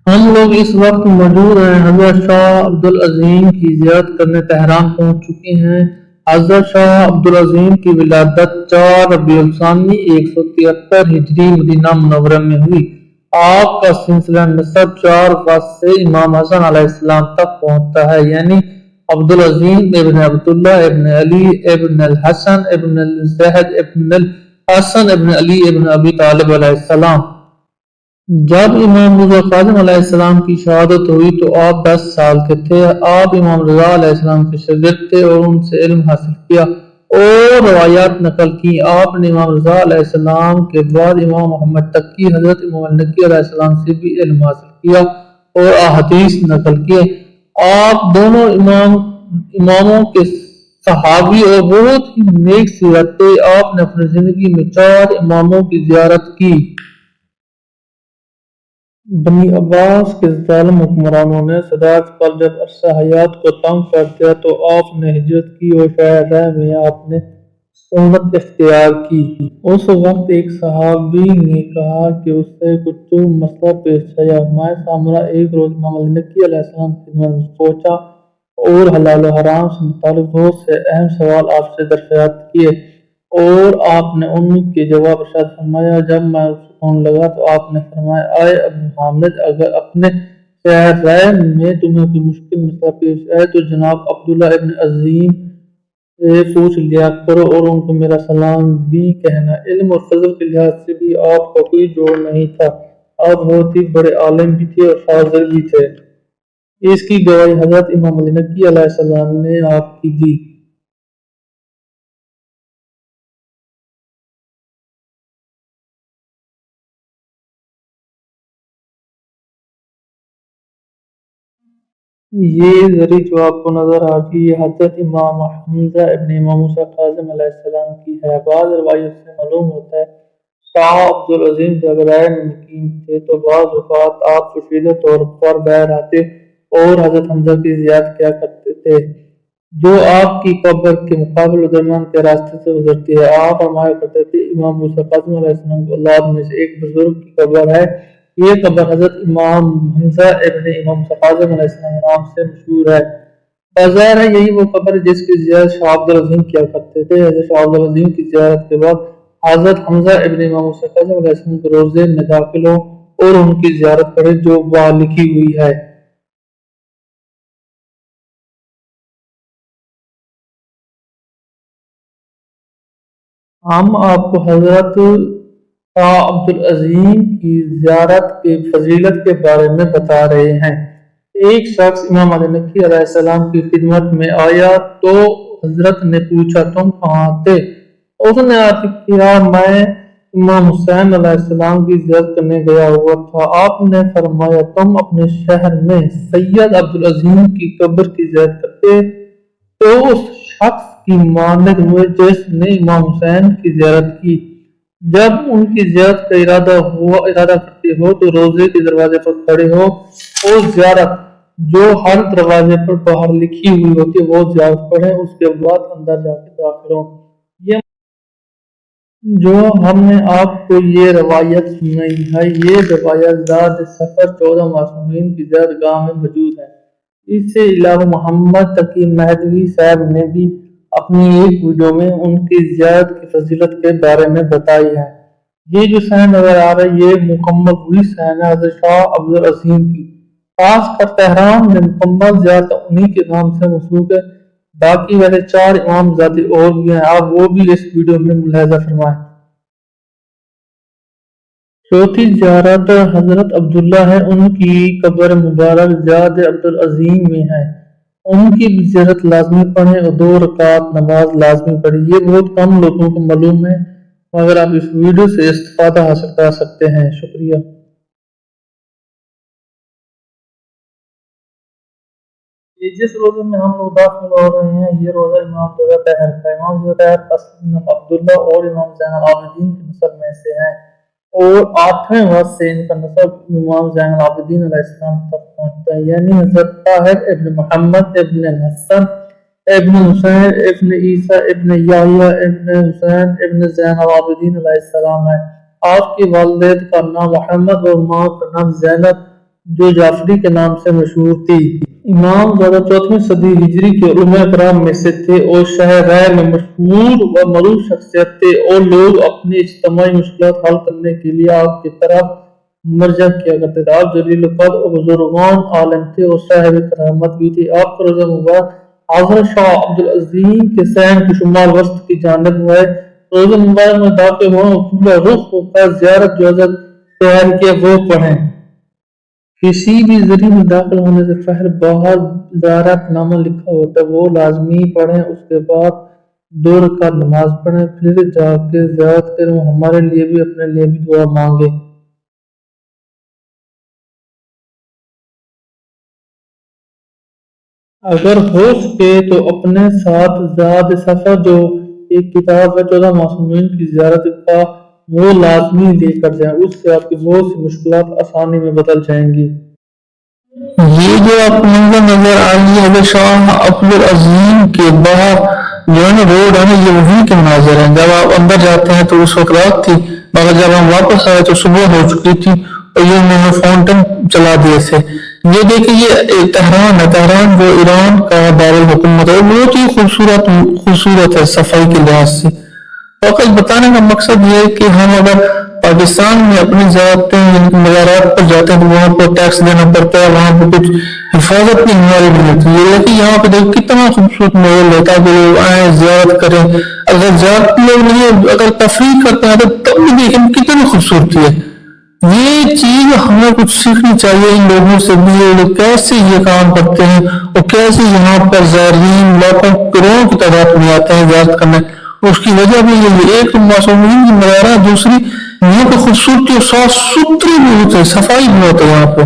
ہم لوگ اس وقت موجود ہیں حضرت شاہ عبدالعظیم کی زیارت کرنے تہران پہنچ چکے ہیں۔ حضرت شاہ عبدالعظیم کی ولادت 4 ربیع الثانی 173 ہجری مدینہ منورہ میں ہوئی۔ آپ کا سلسلہ نسب 4 غز سے امام حسن علیہ السلام تک پہنچتا ہے، یعنی عبدالعظیم ابن عبداللہ ابن علی ابن الحسن ابن الزہد ابن الحسن ابن علی ابن ابی طالب علیہ السلام۔ جب امام رضا کاظم علیہ السلام کی شہادت ہوئی تو آپ 10 سال کے تھے۔ آپ امام رضا علیہ السلام کے شاگرد تھے اور ان سے علم حاصل کیا اور روایات نقل کی۔ آپ نے امام رضا علیہ السلام کے بعد امام محمد تقی حضرت امام النقی علیہ السلام سے بھی علم حاصل کیا اور احادیث نقل کیے۔ آپ دونوں اماموں کے صحابی اور بہت ہی نیک سیرت تھے۔ آپ نے اپنی زندگی میں 4 اماموں کی زیارت کی۔ بنی عباس کے ظالم حکمرانوں نے صدارت پر جب عرصہ حیات کو تنگ کر دیا تو آپ نے ہجرت کی اور شہر رہ میں آپ نے سنت اختیار کی۔ اس وقت ایک صحابی نے کہا کہ اس سے کچھ مسئلہ پیش آیا۔ میں سامرا ایک روز امام علی نقی علیہ السلام کی خدمت میں پہنچا اور حلال و حرام سے متعلق بہت سے اہم سوال آپ سے دریافت کیے اور آپ نے ان کے جواب ارشاد فرمایا۔ جب میں ہونے لگا تو آپ نے فرمایا، اے ابو حامد، اگر اپنے شہر رائے میں تمہیں کوئی مشکل مسئلہ پیش آئے تو جناب عبداللہ ابن عظیم سے پوچھ لیا کرو اور ان کو میرا سلام بھی کہنا۔ علم اور فضل کے لحاظ سے بھی آپ کا کوئی جوڑ نہیں تھا۔ آپ بہت ہی بڑے عالم بھی تھے اور فاضل بھی تھے۔ اس کی گواہی حضرت امام علی نقی علیہ السلام نے آپ کی دی۔ یہ ذریعہ جو آپ کو نظر آ رہی ہے حضرت امام حمزہ ابن امام موسیٰ کاظم علیہ السلام کی ہے۔ بعض روایت سے معلوم ہوتا ہے شاہ عبدالعظیم جب رائے میں مقیم تھے تو بعض اوقات آپ پوشیدہ طور پر باہر آتے اور حضرت حمزہ کی زیارت کیا کرتے تھے جو آپ کی قبر کے مقابل درمیان کے راستے سے گزرتی ہے۔ آپ فرمایا کرتے تھے امام موسیٰ کاظم علیہ السلام کی اولاد میں سے ایک بزرگ کی قبر ہے۔ یہ قبر حضرت امام حمزہ ابن امام موسیٰ کاظم علیہ السلام نام سے مشہور ہے۔ بظاہر ہے یہی وہ قبر جس کی زیارت شاہ عبدالعظیم کیا کرتے تھے۔ حضرت شاہ عبدالعظیم کی زیارت کے بعد حضرت حمزہ ابن امام موسیٰ کاظم علیہ السلام کے روضے میں داخل ہو اور ان کی زیارت کرے جو وہاں لکھی ہوئی ہے۔ ہم آپ کو حضرت شاہ عبدالعظیم کی زیارت کی فضیلت کے بارے میں بتا رہے ہیں۔ ایک شخص امام علی نقی علیہ السلام کی خدمت میں آیا تو حضرت نے پوچھا، تم کہاں تھے؟ اس نے عرض کیا، میں امام حسین علیہ السلام کی زیارت کرنے گیا ہوا تھا۔ آپ نے فرمایا، تم اپنے شہر میں سید عبدالعظیم کی قبر کی زیارت کرتے تو اس شخص کی مانند ہوئے جس نے امام حسین کی زیارت کی۔ جب ان کی زیارت کا ارادہ کرتے ہو تو روضے کے دروازے پر کھڑے ہو اور زیارت جو ہر دروازے پر باہر لکھی ہوئی ہوتی ہے وہ زیارت پڑھیں، اس کے بعد اندر جا کے داخل ہوں۔ یہ جو ہم نے آپ کو یہ روایت سنائی ہے، یہ روایت زاد سفر 14 معصومین کی زیارت گاہ میں موجود ہے۔ اس سے علاوہ محمد تقی مہدوی صاحب نے بھی اپنی ایک ویڈیو میں ان کی زیارت کی فضیلت کے بارے میں بتائی ہے۔ یہ جو سند نظر آ رہا ہے یہ مکمل ہوئی سند ہے حضرت شاہ عبدالعظیم کی۔ خاص کر تہران میں مکمل زیارت انہی کے نام سے موثوق ہے۔ باقی ویسے 4 امام زادے اور بھی ہیں، آپ وہ بھی اس ویڈیو میں ملاحظہ فرمائیں۔ چوتھی زیارت حضرت عبداللہ ہے، ان کی قبر مبارک زاد عبدالعظیم میں ہے۔ ان کی بھی زیارت لازمی پڑھیں اور 2 رکعت نماز لازمی پڑھیں۔ یہ بہت کم لوگوں کو معلوم ہے، مگر آپ اس ویڈیو سے استفادہ حاصل کر سکتے ہیں۔ شکریہ۔ جس روزے میں ہم لوگ داخل ہو رہے ہیں یہ روزہ امام رضا طاہر کا۔ امام رضا طاہر کا اصلی نام عبداللہ اور امام زین العابدین کی نسب میں سے ہیں اور 8ویں ورث سے ان کا نسب امام زین العابدین علیہ السلام تک پہنچتا ہے، یعنی حضرت طاہر ابن محمد ابن الحسن ابن حسین ابن عیسیٰ ابن یحییٰ ابن حسین ابن زین العابدین علیہ السلام ہے۔ آپ کی والد کا نام محمد اور ماں کا نام زینب جو جعفری کے نام سے مشہور تھی۔ امام زادہ 4ویں صدی ہجری کے علماء کرام میں سے تھے اور شہر رائے میں مشہور و معروف شخصیت تھے، اور لوگ اپنی اجتماعی مشکلات حل کرنے کے لیے آپ کی طرف مرجع کیا کرتے تھے۔ آپ جلیل القدر اور بزرگان عالم تھے اور صاحب کرامت بھی تھے۔ آپ کا روزہ مبارک حضرت شاہ عبدالعظیم کے صحن کی شمال وسط کی جانب ہوئے۔ روزہ مبارک میں داخل ہوں اور قبلہ رخ ہو کر زیارت جو حضرت بیان کیا وہ پڑھیں۔ کسی بھی ذریعے میں داخل ہونے سے پہلے باہر زیارت نامہ لکھا ہوتا ہے، وہ لازمی پڑھیں۔ اس کے بعد 2 رکعت نماز پڑھیں، پھر جا کے زیارت کریں، ہمارے لیے بھی اپنے لیے بھی دعا مانگیں۔ اگر ہو سکے تو اپنے ساتھ زاد سفر جو ایک کتاب ہے 14 معصومین کی زیارت کا، وہ لازمی لے کر جائیں، اس سے آپ کی بہت سی مشکلات آسانی میں بدل جائیں گی۔ یہ جو آپ کو منظر نظر آ رہی ہے شاہ عبدالعظیم کے باہر جو ہے نا روڈ ہے نا، یہ وہیں کے مناظر ہیں۔ جب آپ اندر جاتے ہیں تو اس وقت رات تھی، مگر جب ہم واپس آئے تو صبح ہو چکی تھی اور یہ انہوں نے فاؤنٹن چلا دیے تھے۔ یہ دیکھیں، یہ تہران ہے، تہران جو ایران کا دارالحکومت ہے، بہت ہی خوبصورت ہے صفائی کے لحاظ سے۔ فقط بتانے کا مقصد یہ ہے کہ ہم اگر پاکستان میں اپنی مزارات پر جاتے ہیں تو وہاں پر ٹیکس دینا پڑتا ہے، وہاں پہ کچھ حفاظت بھی ہماری نہیں ہوتی ہے، لیکن یہاں پہ دیکھ کتنا خوبصورت ماحول ہے تاکہ لوگ آئیں زیارت کریں۔ اگر زیارت لوگ نہیں، اگر تفریح کرتے ہیں تو تب بھی دیکھیں کتنی خوبصورتی ہے۔ یہ چیز ہمیں کچھ سیکھنی چاہیے ان لوگوں سے بھی، یہ لوگ کیسے یہ کام کرتے ہیں اور کیسے یہاں پر زائرین لاکھوں کروڑوں کی تعداد میں آتے ہیں زیارت کرنے۔ اس کی وجہ بھی یہ ایک تو معصومین کی مزارات، دوسری یہاں پہ خوبصورتی اور صاف ستھری بھی ہوتی ہے، صفائی بھی ہوتی ہے یہاں پہ۔